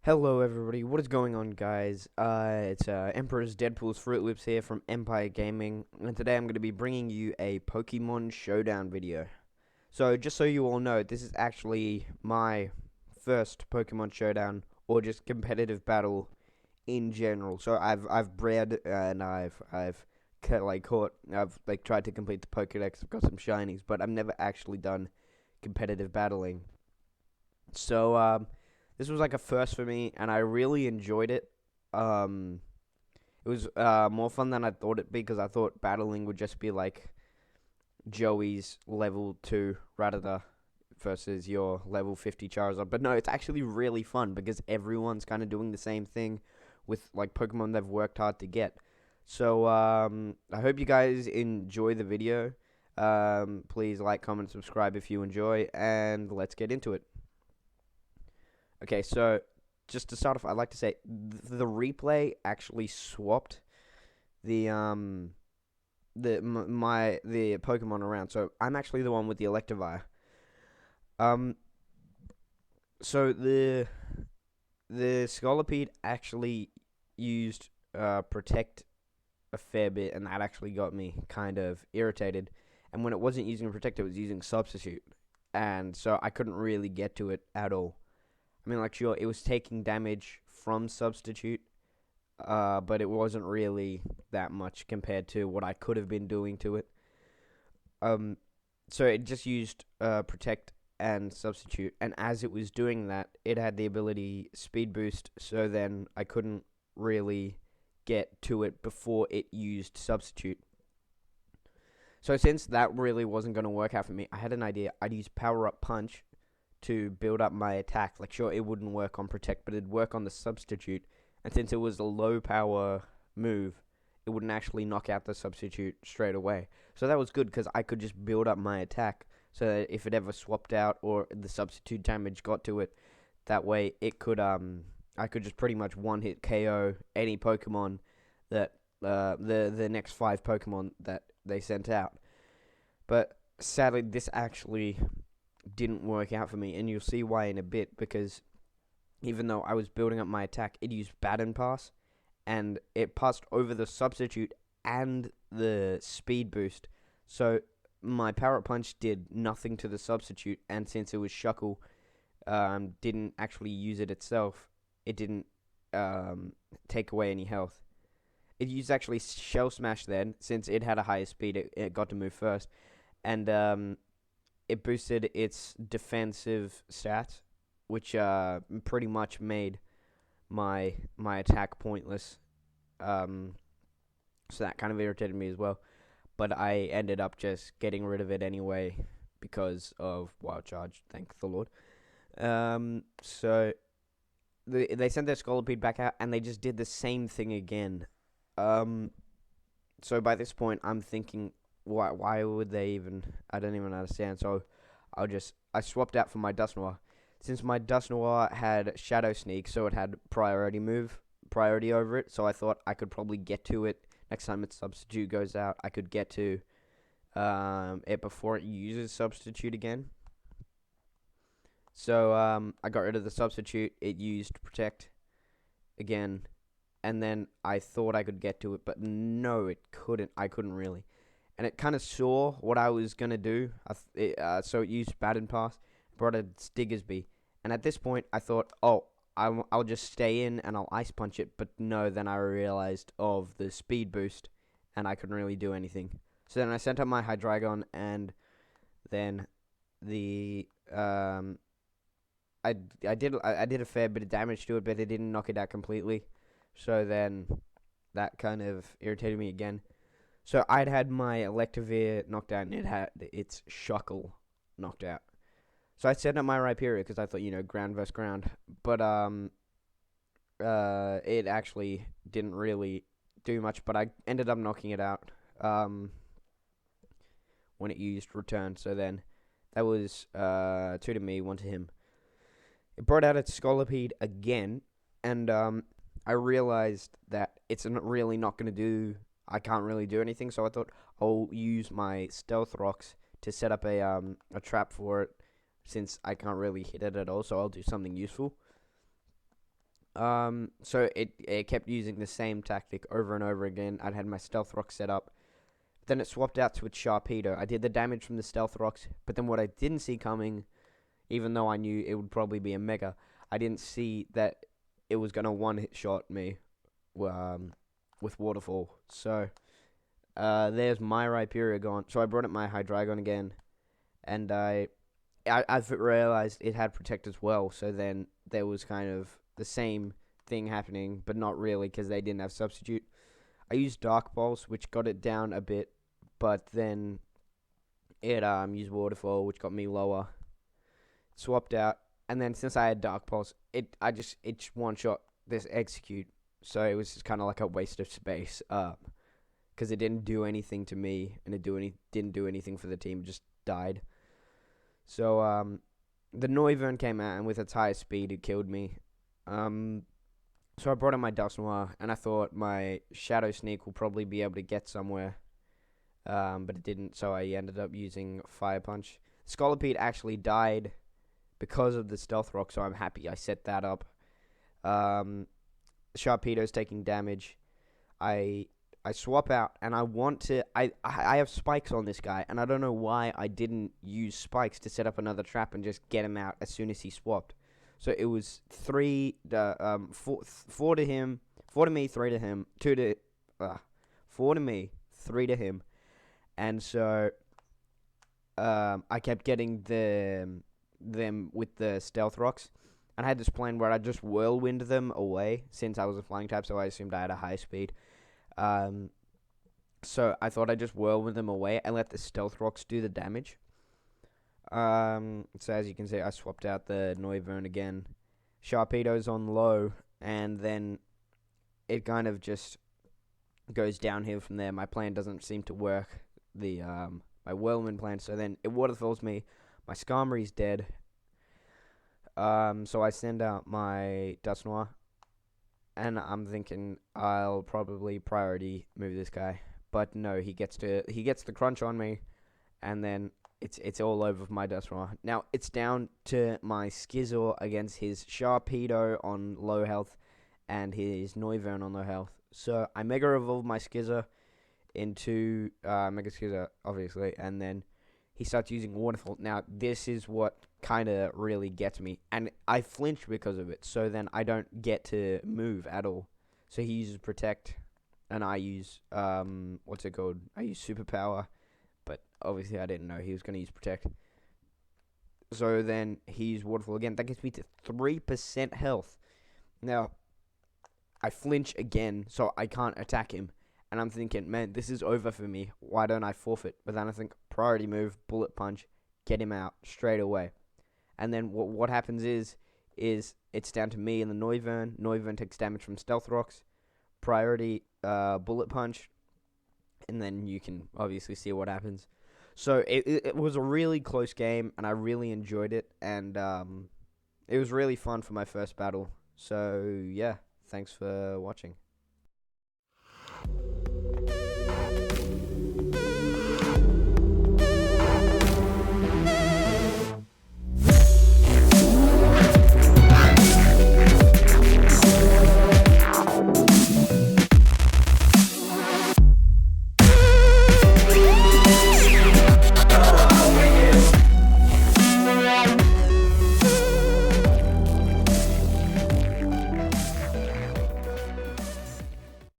Hello everybody, what is going on guys? It's Emperor's Deadpool's Fruit Loops here from Empire Gaming, and today I'm going to be bringing you a Pokemon Showdown video. So just so you all know, this is actually my first Pokemon Showdown, or just competitive battle in general. So I've bred and I've tried to complete the Pokedex. I've got some shinies, but I've never actually done competitive battling. So this was like a first for me, and I really enjoyed it. Um, it was more fun than I thought it'd be because I thought battling would just be like Joey's level 2 Rattata versus your level 50 Charizard. But no, it's actually really fun because everyone's kind of doing the same thing with like Pokemon they've worked hard to get. So I hope you guys enjoy the video. Please like, comment, subscribe if you enjoy, and let's get into it. Okay, so just to start off, I'd like to say the replay actually swapped the the Pokemon around. So I'm actually the one with the Electivire. Um, so the Scolipede actually used Protect a fair bit, and that actually got me kind of irritated. And when it wasn't using Protect, it was using Substitute, and so I couldn't really get to it at all. I mean, like, sure, it was taking damage from Substitute, but it wasn't really that much compared to what I could have been doing to it. So it just used Protect and Substitute, and as it was doing that, it had the ability Speed Boost, so then I couldn't really get to it before it used Substitute. So since that really wasn't going to work out for me, I had an idea. I'd use Power Up Punch to build up my attack. Like, sure, it wouldn't work on Protect, but it'd work on the Substitute. And since it was a low power move, it wouldn't actually knock out the Substitute straight away. So that was good because I could just build up my attack so that if it ever swapped out or the Substitute damage got to it, that way it could I could just pretty much one hit KO any Pokemon that the next 5 Pokemon that they sent out. But sadly, this actually didn't work out for me, and you'll see why in a bit, because even though I was building up my attack, it used Baton Pass, and it passed over the Substitute and the Speed Boost, so my Power Up Punch did nothing to the Substitute, and since it was Shuckle, didn't actually use it itself, it didn't take away any health. It used actually Shell Smash then, since it had a higher speed, it got to move first, and it boosted its defensive stats, which pretty much made my attack pointless. So that kind of irritated me as well. But I ended up just getting rid of it anyway because of Wild Charge, thank the Lord. So they sent their Scolipede back out, and they just did the same thing again. So by this point, I'm thinking, why would they even? I don't even understand. So I swapped out for my Dusknoir. Since my Dusknoir had Shadow Sneak, so it had priority over it. So I thought I could probably get to it next time its Substitute goes out. I could get to it before it uses Substitute again. So I got rid of the Substitute. It used Protect again, and then I thought I could get to it, but no, it couldn't. I couldn't really. And it kind of saw what I was going to do, so it used Baton Pass, brought a Stiggersby. And at this point, I thought, oh, I'll just stay in and I'll Ice Punch it. But no, then I realized of the Speed Boost, and I couldn't really do anything. So then I sent up my Hydreigon, and then I did a fair bit of damage to it, but it didn't knock it out completely. So then that kind of irritated me again. So I'd had my Electivire knocked out, and it had its Shuckle knocked out. So I set up my Rhyperior because I thought, ground versus ground. But it actually didn't really do much. But I ended up knocking it out when it used Return. So then that was 2 to me, 1 to him. It brought out its Scolipede again, and I realized that it's really not going to do. I can't really do anything, so I thought I'll use my Stealth Rocks to set up a trap for it, since I can't really hit it at all, so I'll do something useful. So it kept using the same tactic over and over again. I'd had my stealth rock set up. Then it swapped out to its Sharpedo. I did the damage from the stealth rocks, but then what I didn't see coming, even though I knew it would probably be a mega, I didn't see that it was gonna one-hit shot me, with waterfall. So, there's my Rhyperior gone. So I brought up my Hydreigon again, and I've realized it had Protect as well. So then there was kind of the same thing happening, but not really because they didn't have Substitute. I used Dark Pulse, which got it down a bit, but then it used Waterfall, which got me lower. Swapped out, and then since I had Dark Pulse, it just one shot this Execute, so it was just kind of like a waste of space, because it didn't do anything to me, and didn't do anything for the team. It just died. So the Noivern came out, and with its high speed, it killed me. So I brought in my Dusknoir, and I thought my Shadow Sneak will probably be able to get somewhere, but it didn't, so I ended up using Fire Punch. Scolipede actually died because of the Stealth Rock, so I'm happy I set that up. Sharpedo's taking damage. I swap out, and I have spikes on this guy, and I don't know why I didn't use spikes to set up another trap and just get him out as soon as he swapped. So it was 4 to him, 4 to me, 3 to him, 4 to me, 3 to him, and so I kept getting them with the Stealth Rocks, and I had this plan where I just Whirlwind them away since I was a flying type, so I assumed I had a high speed. So I thought I'd just Whirlwind them away and let the Stealth Rocks do the damage. So as you can see, I swapped out the Noivern again. Sharpedo's on low, and then it kind of just goes downhill from there. My plan doesn't seem to work, my Whirlwind plan, so then it waterfalls me. My Skarmory's dead. So I send out my Dusknoir, and I'm thinking I'll probably priority move this guy. But no, he gets the crunch on me, and then it's all over for my Dusknoir. Now it's down to my Skizor against his Sharpedo on low health and his Noivern on low health. So I Mega Evolve my Skizor into Mega Skizor, obviously, and then he starts using Waterfall. Now this is what kind of really gets me, and I flinch because of it. So then I don't get to move at all. So he uses Protect, and I use what's it called? I use Superpower. But obviously I didn't know he was going to use Protect. So then he used Waterfall again. That gets me to 3% health. Now, I flinch again, so I can't attack him. And I'm thinking, man, this is over for me. Why don't I forfeit? But then I think, priority move, Bullet Punch, get him out straight away. And then what happens is it's down to me and the Noivern. Noivern takes damage from Stealth Rocks. Priority, Bullet Punch. And then you can obviously see what happens. So it was a really close game, and I really enjoyed it, and it was really fun for my first battle. So yeah, thanks for watching.